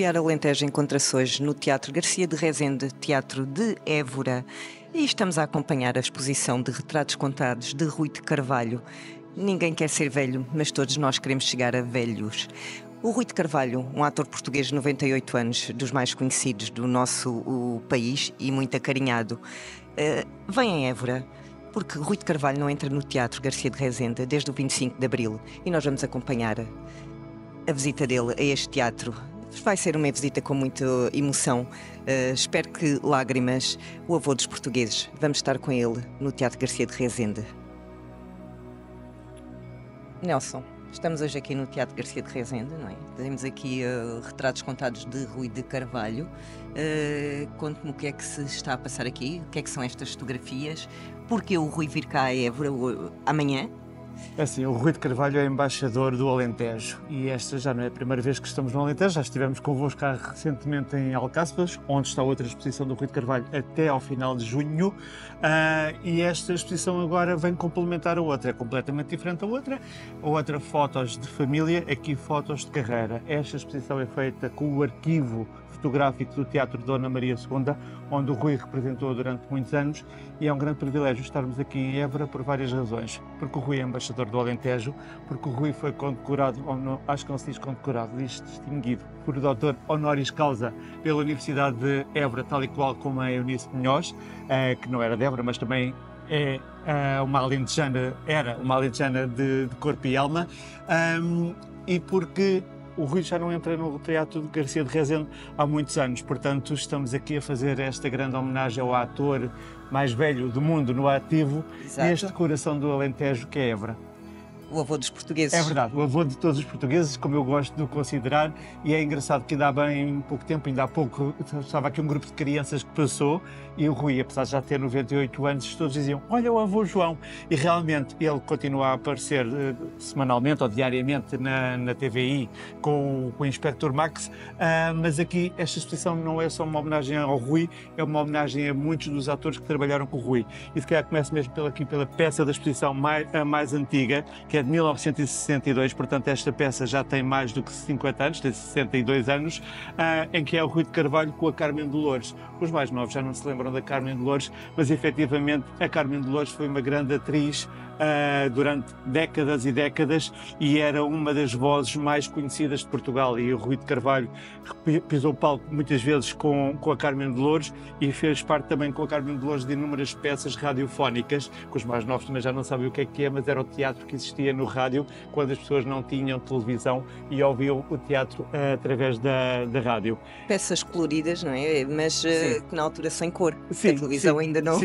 Apoiar Alentejo encontra-se hoje no Teatro Garcia de Rezende, Teatro de Évora, e estamos a acompanhar a exposição de retratos contados de Rui de Carvalho. Ninguém quer ser velho, mas todos nós queremos chegar a velhos. O Rui de Carvalho, um ator português de 98 anos, dos mais conhecidos do nosso país e muito acarinhado, vem em Évora, porque Rui de Carvalho não entra no Teatro Garcia de Rezende desde o 25 de Abril e nós vamos acompanhar a visita dele a este teatro. Vai ser uma visita com muita emoção. Espero que lágrimas. O avô dos portugueses. Vamos estar com ele no Teatro Garcia de Rezende. Nelson, estamos hoje aqui no Teatro Garcia de Rezende, não é? Temos aqui retratos contados de Rui de Carvalho. Conte-me o que é que se está a passar aqui, o que é que são estas fotografias, porque o Rui vir cá a Évora amanhã? É assim, o Rui de Carvalho é embaixador do Alentejo e esta já não é a primeira vez que estamos no Alentejo, já estivemos convosco cá recentemente em Alcáçovas, onde está outra exposição do Rui de Carvalho até ao final de junho, e esta exposição agora vem complementar a outra, é completamente diferente a outra fotos de família, aqui fotos de carreira. Esta exposição é feita com o arquivo fotográfico do Teatro Dona Maria II, onde o Rui representou durante muitos anos, e é um grande privilégio estarmos aqui em Évora por várias razões. Porque o Rui é embaixador do Alentejo, porque o Rui foi condecorado, ou não, acho que não se diz condecorado, diz distinguido, por doutor honoris causa pela Universidade de Évora, tal e qual como a Eunice Munhoz, que não era de Évora, mas também é uma alentejana, era uma alentejana de corpo e alma, e porque o Rui já não entra no Teatro de Garcia de Rezende há muitos anos, portanto estamos aqui a fazer esta grande homenagem ao ator mais velho do mundo no ativo, neste coração do Alentejo que é Évora. O avô dos portugueses. É verdade, o avô de todos os portugueses, como eu gosto de o considerar, e é engraçado que ainda há bem pouco tempo, ainda há pouco, estava aqui um grupo de crianças que passou, e o Rui, apesar de já ter 98 anos, todos diziam, olha o avô João, e realmente ele continua a aparecer semanalmente ou diariamente na TVI com o Inspector Max, mas aqui esta exposição não é só uma homenagem ao Rui, é uma homenagem a muitos dos atores que trabalharam com o Rui. E se calhar começo mesmo pela peça da exposição a mais antiga, que é de 1962, portanto esta peça já tem mais do que 50 anos, tem 62 anos, em que é o Rui de Carvalho com a Carmen Dolores. Os mais novos já não se lembram da Carmen Dolores, mas efetivamente a Carmen Dolores foi uma grande atriz durante décadas e décadas e era uma das vozes mais conhecidas de Portugal, e o Rui de Carvalho pisou o palco muitas vezes com a Carmen Dolores e fez parte também com a Carmen Dolores de inúmeras peças radiofónicas, que os mais novos também já não sabem o que é, mas era o teatro que existia no rádio quando as pessoas não tinham televisão e ouviam o teatro através da rádio. Peças coloridas, não é? Mas que na altura sem cor, sim, a televisão ainda não,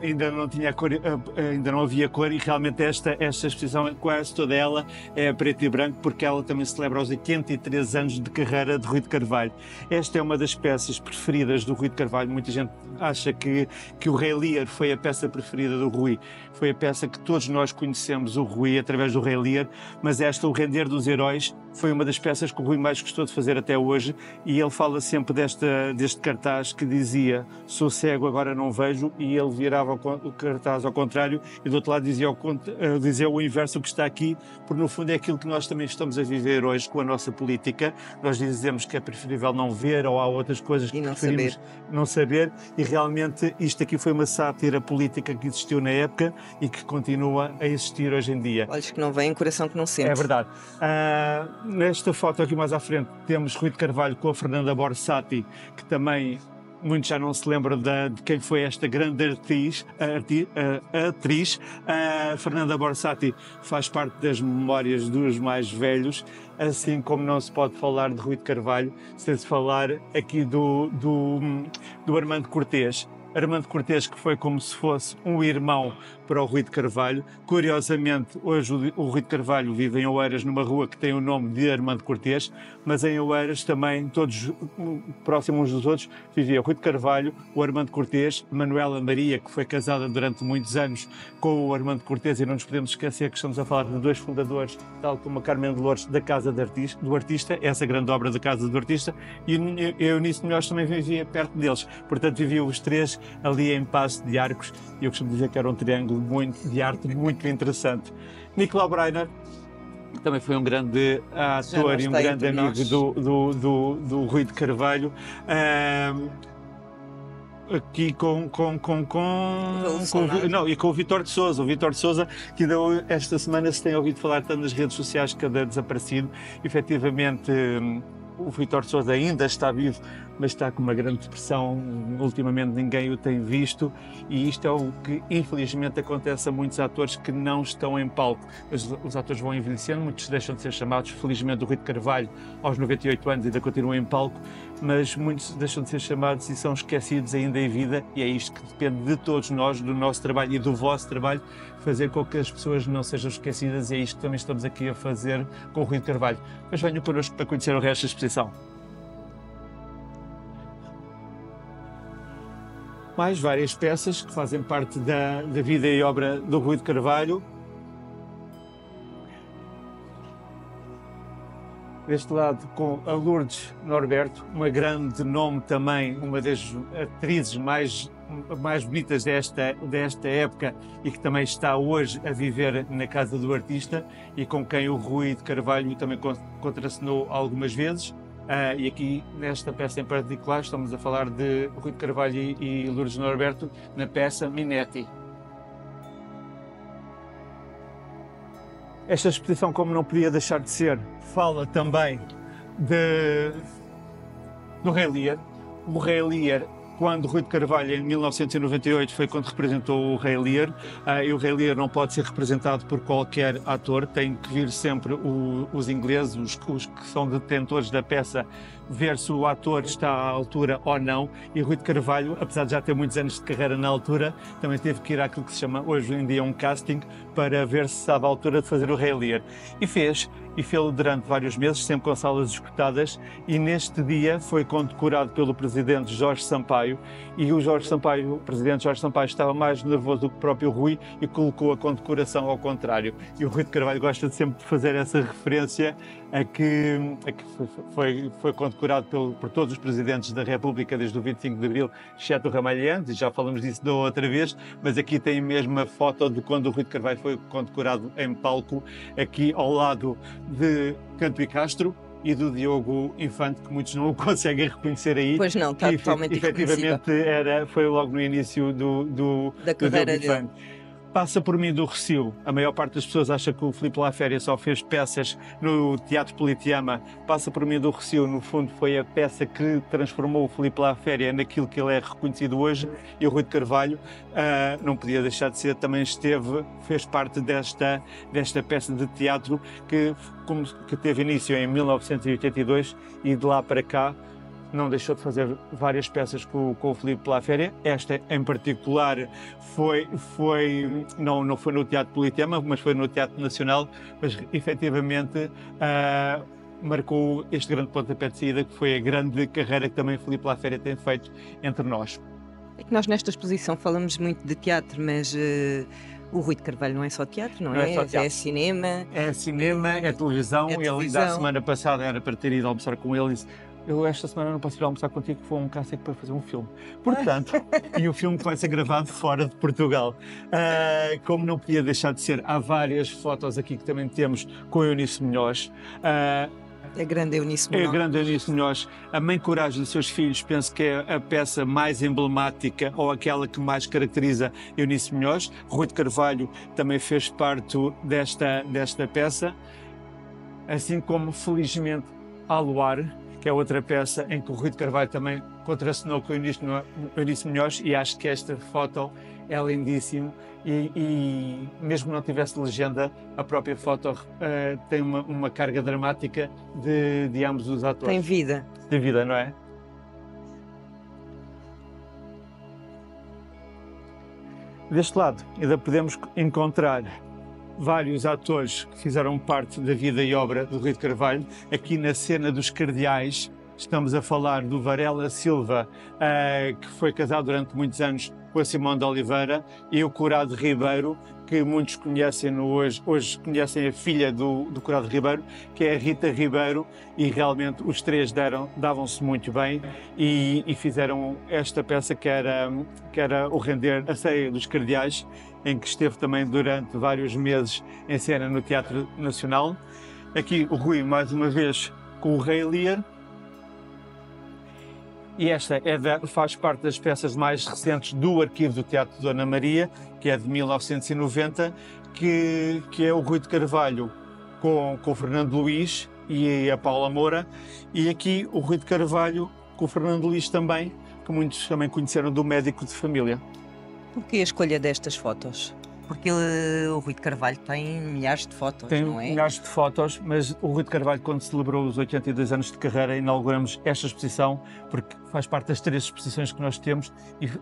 ainda não tinha cor, ainda não havia cor, e realmente esta exposição, quase toda ela é preto e branco, porque ela também celebra os 83 anos de carreira de Rui de Carvalho. Esta é uma das peças preferidas do Rui de Carvalho. Muita gente acha que o Rei Lear foi a peça preferida do Rui. Foi a peça que todos nós conhecemos o Rui através do Rei Lear, mas esta, O Render dos Heróis, foi uma das peças que o Rui mais gostou de fazer até hoje, e ele fala sempre deste cartaz que dizia sou cego, agora não vejo, e ele virava o cartaz ao contrário e do outro lado dizia o inverso, o que está aqui, porque no fundo é aquilo que nós também estamos a viver hoje com a nossa política. Nós dizemos que é preferível não ver, ou há outras coisas que preferimos não saber, e realmente isto aqui foi uma sátira política que existiu na época e que continua a existir hoje em dia. Olhos que não veem, coração que não sente. É verdade. Nesta foto aqui mais à frente temos Rui de Carvalho com a Fernanda Borsati, que também muitos já não se lembram de quem foi esta grande atriz. A Fernanda Borsati faz parte das memórias dos mais velhos, assim como não se pode falar de Rui de Carvalho sem se falar aqui do Armando Cortês. Armando Cortês, que foi como se fosse um irmão para o Rui de Carvalho. Curiosamente, hoje o Rui de Carvalho vive em Oeiras, numa rua que tem o nome de Armando Cortês, mas em Oeiras também, todos próximos uns dos outros, vivia o Rui de Carvalho, o Armando Cortês, Manuela Maria, que foi casada durante muitos anos com o Armando Cortês, e não nos podemos esquecer que estamos a falar de dois fundadores, tal como a Carmen Dolores, da Casa do Artista, essa grande obra da Casa do Artista, e eu nisso melhor também vivia perto deles, portanto viviam os três ali em Paço de Arcos, e eu costumo dizer que era um triângulo de arte muito interessante. Nicolau Breiner também foi um grande ator e um grande amigo do Rui de Carvalho. Aqui com o Vítor de Sousa. O Vítor de Sousa, que ainda esta semana se tem ouvido falar tanto nas redes sociais que anda desaparecido. Efetivamente, o Vítor de Sousa ainda está vivo, mas está com uma grande depressão. Ultimamente ninguém o tem visto, e isto é o que infelizmente acontece a muitos atores que não estão em palco. Os atores vão envelhecendo, muitos deixam de ser chamados. Felizmente o Rui de Carvalho, aos 98 anos, ainda continua em palco, mas muitos deixam de ser chamados e são esquecidos ainda em vida, e é isto que depende de todos nós, do nosso trabalho e do vosso trabalho, fazer com que as pessoas não sejam esquecidas, e é isto que também estamos aqui a fazer com o Rui de Carvalho. Mas venham connosco para conhecer o resto da exposição. Mais várias peças que fazem parte da vida e obra do Rui de Carvalho. Deste lado, com a Lourdes Norberto, uma grande nome também, uma das atrizes mais bonitas desta época, e que também está hoje a viver na casa do artista, e com quem o Rui de Carvalho também contracenou algumas vezes. E aqui, nesta peça em particular, estamos a falar de Rui de Carvalho e Lourdes Norberto, na peça Minetti. Esta exposição, como não podia deixar de ser, fala também do Rei Lear. O Rei Lear, quando Rui de Carvalho, em 1998, foi quando representou o Rei Lear, e o Rei Lear não pode ser representado por qualquer ator, tem que vir sempre os ingleses, os que são detentores da peça, ver se o ator está à altura ou não, e Rui de Carvalho, apesar de já ter muitos anos de carreira na altura, também teve que ir àquilo que se chama hoje em dia um casting, para ver se estava à altura de fazer o Rei Lear. E fez-lo durante vários meses, sempre com salas esgotadas, e neste dia foi condecorado pelo presidente Jorge Sampaio, e o presidente Jorge Sampaio estava mais nervoso do que o próprio Rui e colocou a condecoração ao contrário. E o Rui de Carvalho gosta de sempre de fazer essa referência a que foi condecorado por todos os presidentes da República desde o 25 de Abril, exceto o Ramalhianes, e já falamos disso da outra vez, mas aqui tem mesmo a foto de quando o Rui de Carvalho foi condecorado em palco, aqui ao lado de Canto e Castro e do Diogo Infante, que muitos não o conseguem reconhecer aí. Pois não, está totalmente efetivamente foi logo no início da carreira dele. Passa por mim do Recio. A maior parte das pessoas acha que o Filipe Laféria só fez peças no Teatro Politeama. Passa por mim do Recio, no fundo, foi a peça que transformou o Filipe Laféria naquilo que ele é reconhecido hoje. E o Rui de Carvalho não podia deixar de ser, também fez parte desta peça de teatro que teve início em 1982, e de lá para cá não deixou de fazer várias peças com o Filipe Laféria. Esta em particular não foi no Teatro Politeama, mas foi no Teatro Nacional, mas efetivamente marcou este grande pontapé de saída, que foi a grande carreira que também Filipe Laféria tem feito entre nós. É que nós nesta exposição falamos muito de teatro, mas o Rui de Carvalho não é só teatro, não é? É cinema. É cinema, é televisão. Ele ainda a semana passada era para ter ido almoçar com ele. Eu esta semana não posso ir almoçar contigo, que foi um casting para fazer um filme. Portanto, e o filme vai ser gravado fora de Portugal. Como não podia deixar de ser, há várias fotos aqui que também temos com a Eunice Munhoz. A grande Eunice Munhoz. É a grande Eunice Munhoz. A Mãe Coragem dos Seus Filhos, penso que é a peça mais emblemática, ou aquela que mais caracteriza Eunice Munhoz. Rui de Carvalho também fez parte desta peça. Assim como, felizmente, Ao Luar, que é outra peça em que o Rui de Carvalho também contracenou com o Eunice Munhoz, e acho que esta foto é lindíssima, e mesmo que não tivesse legenda, a própria foto tem uma carga dramática de ambos os atores. Tem vida. Tem vida, não é? Deste lado ainda podemos encontrar vários atores que fizeram parte da vida e obra do Rui de Carvalho. Aqui na cena dos Cardeais estamos a falar do Varela Silva, que foi casado durante muitos anos com a Simone de Oliveira, e o Curado Ribeiro, que muitos conhecem hoje conhecem a filha do Curado Ribeiro, que é a Rita Ribeiro, e realmente os três davam-se muito bem e fizeram esta peça que era o Render a Ceia dos Cardeais, em que esteve também durante vários meses em cena no Teatro Nacional. Aqui o Rui, mais uma vez, com o Rei Lear. E esta faz parte das peças mais recentes do arquivo do Teatro Dona Maria, que é de 1990, que é o Rui de Carvalho com o Fernando Luís e a Paula Moura. E aqui o Rui de Carvalho com o Fernando Luís também, que muitos também conheceram do Médico de Família. Por que a escolha destas fotos? Porque o Rui de Carvalho tem milhares de fotos, Tem não é? milhares de fotos, mas o Rui de Carvalho, quando celebrou os 82 anos de carreira, inauguramos esta exposição, porque faz parte das 3 exposições que nós temos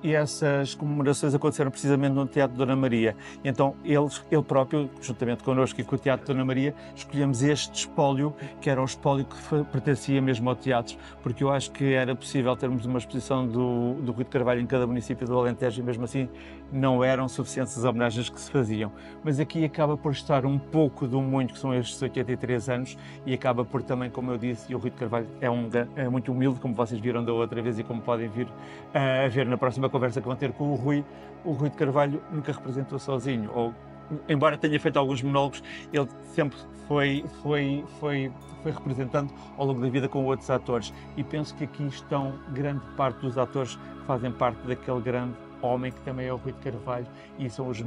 e essas comemorações aconteceram precisamente no Teatro Dona Maria. E então ele próprio, juntamente connosco e com o Teatro Dona Maria, escolhemos este espólio, que era o espólio que pertencia mesmo ao teatro, porque eu acho que era possível termos uma exposição do Rui de Carvalho em cada município do Alentejo e mesmo assim não eram suficientes as homenagens que se faziam. Mas aqui acaba por estar um pouco do muito que são estes 83 anos e acaba por também, como eu disse, e o Rui de Carvalho é muito humilde, como vocês viram da outra vez e como podem vir a ver na próxima conversa que vão ter com o Rui de Carvalho nunca representou sozinho, ou embora tenha feito alguns monólogos, ele sempre foi representando ao longo da vida com outros atores, e penso que aqui estão grande parte dos atores que fazem parte daquele grande homem que também é o Rui de Carvalho, e são os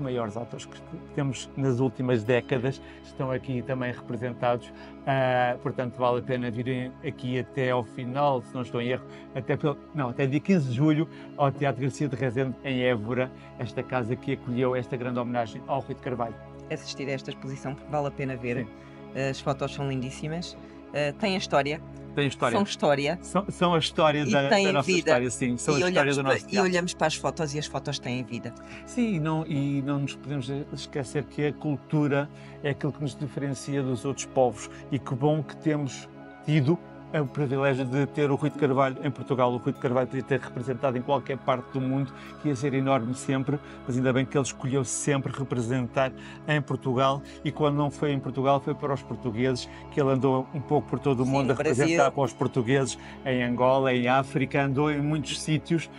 maiores atores que temos nas últimas décadas, estão aqui também representados, portanto vale a pena virem aqui até ao final, se não estou em erro, até dia 15 de julho, ao Teatro Garcia de Rezende, em Évora, esta casa que acolheu esta grande homenagem ao Rui de Carvalho. Assistir a esta exposição, porque vale a pena ver. Sim. As fotos são lindíssimas, têm a história. Tem história. São história. São a história da nossa vida. história, sim. São a história do nosso teatro. E olhamos para as fotos e as fotos têm vida. Sim, e não nos podemos esquecer que a cultura é aquilo que nos diferencia dos outros povos, e que bom que temos tido o privilégio de ter o Rui de Carvalho em Portugal. O Rui de Carvalho podia ter representado em qualquer parte do mundo, que ia ser enorme sempre, mas ainda bem que ele escolheu sempre representar em Portugal, e quando não foi em Portugal foi para os portugueses, que ele andou um pouco por todo o mundo a representar para os portugueses, em Angola, em África, andou em muitos sítios,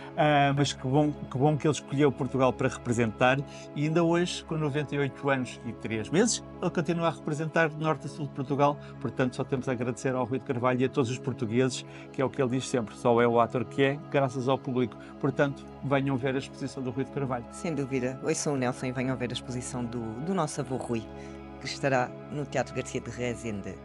mas que bom que ele escolheu Portugal para representar, e ainda hoje, com 98 anos e 3 meses, ele continua a representar de norte a sul de Portugal. Portanto, só temos a agradecer ao Rui de Carvalho e a todos os portugueses, que é o que ele diz sempre, só é o ator que é, graças ao público. Portanto, venham ver a exposição do Rui de Carvalho. Sem dúvida. Ouçam o Nelson e venham ver a exposição do nosso avô Rui, que estará no Teatro Garcia de Rezende.